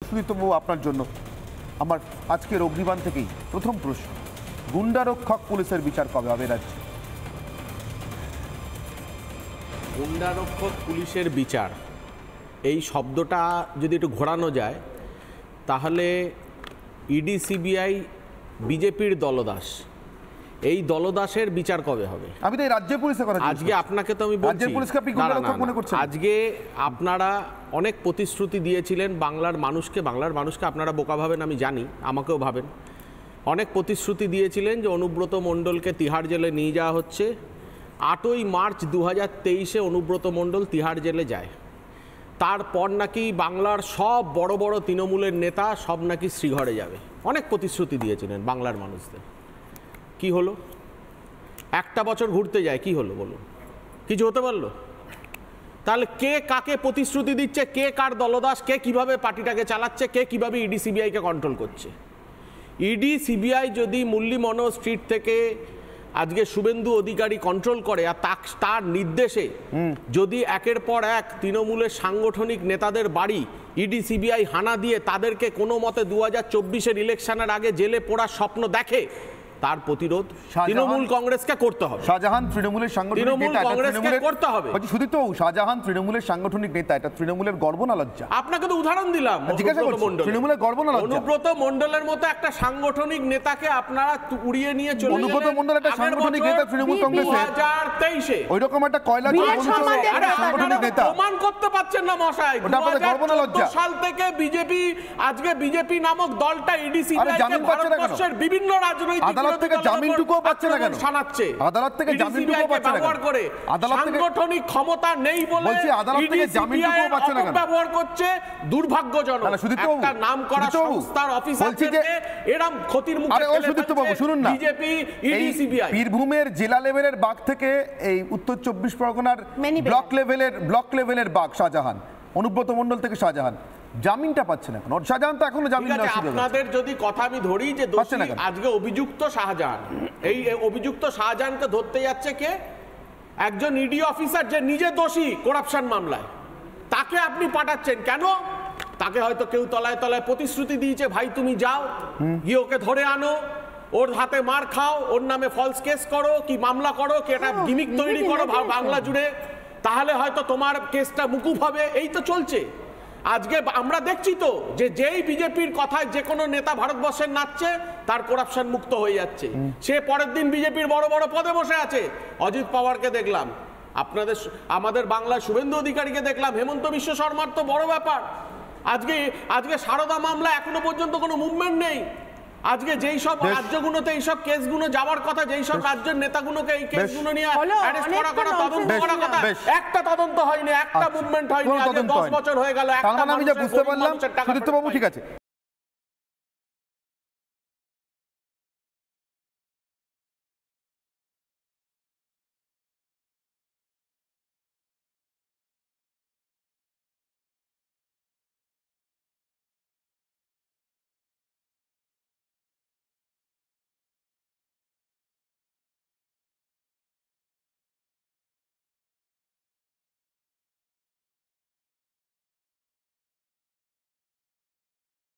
সুদীপ্তবাবু, আপনার জন্য আমার আজকের অগ্নিবাণ থেকেই প্রথম প্রশ্ন, গুন্ডারক্ষক পুলিশের বিচার কবে হবে রাজ্যে? গুন্ডারক্ষক পুলিশের বিচার, এই শব্দটা যদি একটু ঘোরানো যায় তাহলে ইডি সিবিআই বিজেপির দলদাস, এই দলদাসের বিচার কবে হবে? আমি তো এই রাজ্য পুলিশের কথা আজকে আপনাকে তো আমি বলছি, রাজ্য পুলিশকে আপনি গুন্ডারক্ষক মনে করছেন? আজকে আপনারা অনেক প্রতিশ্রুতি দিয়েছিলেন বাংলার মানুষকে আপনারা বোকা ভাবেন আমি জানি, আমাকেও ভাবেন। অনেক প্রতিশ্রুতি দিয়েছিলেন যে অনুব্রত মণ্ডলকে তিহাড় জেলে নিয়ে যাওয়া হচ্ছে। 8ই মার্চ 2023-এ অনুব্রত মণ্ডল তিহাড় জেলে যায়। তারপর নাকি বাংলার সব বড় বড় তৃণমূলের নেতা সব নাকি শ্রীঘরে যাবে। অনেক প্রতিশ্রুতি দিয়েছিলেন বাংলার মানুষদের। কি হলো? একটা বছর ঘুরতে যায়, কি হলো বলুন? কিছু হতে পারলো? তাহলে কে কাকে প্রতিশ্রুতি দিচ্ছে, কে কার দলদাস, কে কিভাবে পার্টিটাকে চালাচ্ছে, কে কিভাবে ইডি সিবিআইকে কন্ট্রোল করছে? ইডি সিবিআই যদি মুরলী মনোহর স্ট্রিট থেকে আজকে শুভেন্দু অধিকারী কন্ট্রোল করে আর তার নির্দেশে যদি একের পর এক তৃণমূলের সাংগঠনিক নেতাদের বাড়ি ইডি সিবিআই হানা দিয়ে তাদেরকে কোনো মতে 2024-এর ইলেকশনের আগে জেলে পোড়ার স্বপ্ন দেখে, তার প্রতিরোধ তৃণমূল কংগ্রেসকে করতে হবে। শাহজাহান তৃণমূলের সাংগঠনিক নেতা করতে হবে। সুদীপ্তবাবু, শাহজাহান তৃণমূলের সাংগঠনিক নেতা, এটা তৃণমূলের গর্ব না লজ্জা? আপনাকে তো উদাহরণ দিলাম, তৃণমূলের গর্ব না লজ্জা? অনুব্রত মণ্ডলের মতো একটা সাংগঠনিক নেতাকে আপনারা উড়িয়ে নিয়ে চলে গেলেন। অনুব্রত মণ্ডল একটা সাংগঠনিক নেতা তৃণমূল কংগ্রেসের 2023-এ ওইরকম একটা কয়লা সাংগঠনিক নেতা প্রমাণ করতে পারছেন না মশাই। ওটা আপনাদের গর্ব না লজ্জা? 2014 সাল থেকে বিজেপি নামক দলটা ইডি সিবিআইকে ভারতবর্ষের বিভিন্ন রাজনৈতিক আদালত থেকে জামিনটুকুও পাচ্ছে না কেন? শোনাচ্ছে আদালত থেকে জামিনটুকুও পাচ্ছে না কেন? আদালত থেকে সাংগঠনিক ক্ষমতা নেই বলে বলছি, আদালত থেকে জামিনটুকুও পাচ্ছে না কেন? ব্যবহার করছে, দুর্ভাগ্যজনক। একটা নাম করা সংস্থার অফিসারকে এরকম ক্ষতির মুখে ফেলে সুদীপ্তবাবু শুনুন না, বিজেপি ইডি সিবিআই বীরভূমের জেলা লেভেলের বাঘ থেকে এই উত্তর 24 পরগনার ব্লক লেভেলের বাঘ শাহজাহান, অনুব্রত মণ্ডল থেকে শাহজাহান জামিনটা পাচ্ছে না কেন? শাহজাহান তো এখনো জামিন না। আপনাদের যদি কথা আমি ধরি যে আজকে অভিযুক্ত শাহজাহান, এই অভিযুক্ত শাহজাহানকে ধরতে যাচ্ছে কে? একজন ইডি অফিসার যে নিজে দোষী করাপশন মামলায়, তাকে আপনি পাঠাচ্ছেন কেন? তাকে হয়তো কেউ তলায় তলায় প্রতিশ্রুতি দিয়েছে, ভাই তুমি যাও গিয়ে ওকে ধরে আনো, ওর হাতে মার খাও, ওর নামে ফলস কেস করো, কি মামলা করো, কি একটা গিমিক তৈরি করো বাংলা জুড়ে, তাহলে হয়তো তোমার কেসটা মুকুব হবে। এই তো চলছে। আজকে আমরা দেখছি তো যে যেই বিজেপির কথায় যে কোনো নেতা ভারতবর্ষের নাচছে, তার করাপশন মুক্ত হয়ে যাচ্ছে। সে পরের দিন বিজেপির বড় বড় পদে বসে আছে। অজিত পাওয়ারকে দেখলাম, আমাদের বাংলার শুভেন্দু অধিকারীকে দেখলাম, হেমন্ত বিশ্ব শর্মার তো বড় ব্যাপার। আজকে সারদা মামলা এখনো পর্যন্ত কোনো মুভমেন্ট নেই। আজকে যেই সব রাজ্যগুলোতে এই সব কেসগুলো যাওয়ার কথা, যেই সব রাজ্যের নেতাগুলোকে এই কেসগুলো নিয়ে অ্যারেস্ট করা তদন্ত করার কথা, একটা তদন্ত হয়নি, একটা মুভমেন্ট হয়নি। আজ 10 বছর হয়ে গেল, একটা আমি যা বুঝতে পারলাম সুদীপ্তবাবু, ঠিক আছে।